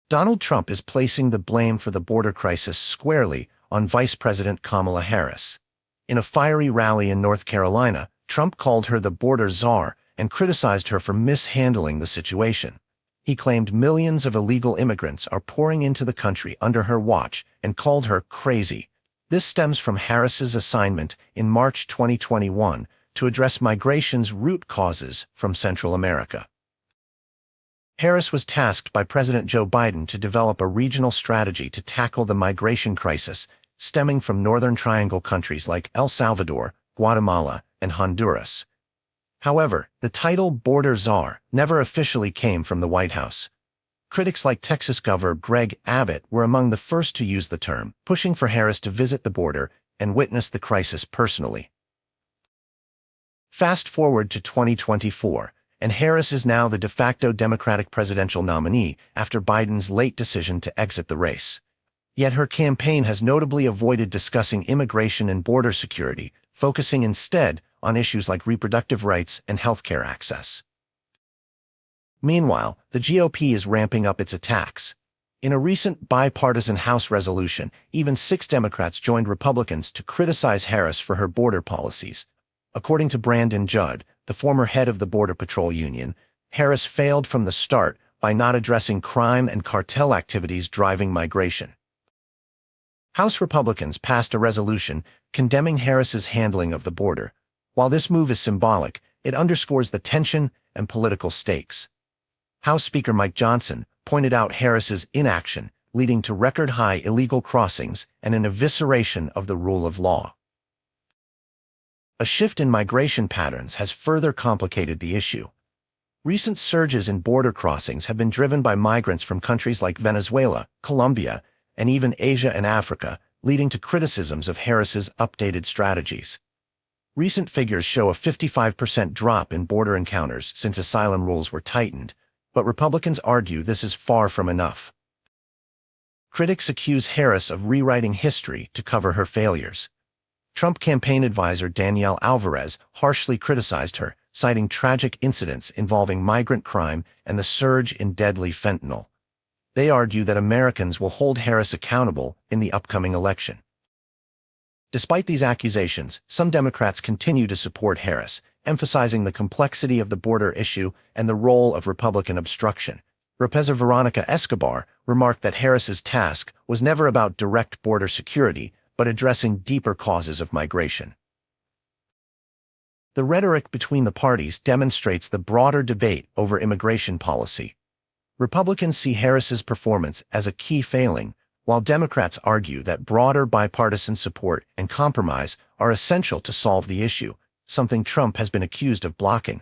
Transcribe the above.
Donald Trump is placing the blame for the border crisis squarely on Vice President Kamala Harris. In a fiery rally in North Carolina, Trump called her the border czar and criticized her for mishandling the situation. He claimed millions of illegal immigrants are pouring into the country under her watch and called her crazy. This stems from Harris's assignment in March 2021 to address migration's root causes from Central America. Harris was tasked by President Joe Biden to develop a regional strategy to tackle the migration crisis stemming from Northern Triangle countries like El Salvador, Guatemala, and Honduras. However, the title border czar never officially came from the White House. Critics like Texas Governor Greg Abbott were among the first to use the term, pushing for Harris to visit the border and witness the crisis personally. Fast forward to 2024, and Harris is now the de facto Democratic presidential nominee after Biden's late decision to exit the race. Yet her campaign has notably avoided discussing immigration and border security, focusing instead on issues like reproductive rights and healthcare access. Meanwhile, the GOP is ramping up its attacks. In a recent bipartisan House resolution, even 6 Democrats joined Republicans to criticize Harris for her border policies. According to Brandon Judd, the former head of the Border Patrol Union, Harris failed from the start by not addressing crime and cartel activities driving migration. House Republicans passed a resolution condemning Harris's handling of the border. While this move is symbolic, it underscores the tension and political stakes. House Speaker Mike Johnson pointed out Harris's inaction, leading to record-high illegal crossings and an evisceration of the rule of law. A shift in migration patterns has further complicated the issue. Recent surges in border crossings have been driven by migrants from countries like Venezuela, Colombia, and even Asia and Africa, leading to criticisms of Harris's updated strategies. Recent figures show a 55% drop in border encounters since asylum rules were tightened, but Republicans argue this is far from enough. Critics accuse Harris of rewriting history to cover her failures. Trump campaign advisor Danielle Alvarez harshly criticized her, citing tragic incidents involving migrant crime and the surge in deadly fentanyl. They argue that Americans will hold Harris accountable in the upcoming election. Despite these accusations, some Democrats continue to support Harris, emphasizing the complexity of the border issue and the role of Republican obstruction. Representative Veronica Escobar remarked that Harris's task was never about direct border security, but addressing deeper causes of migration. The rhetoric between the parties demonstrates the broader debate over immigration policy. Republicans see Harris's performance as a key failing, while Democrats argue that broader bipartisan support and compromise are essential to solve the issue, something Trump has been accused of blocking.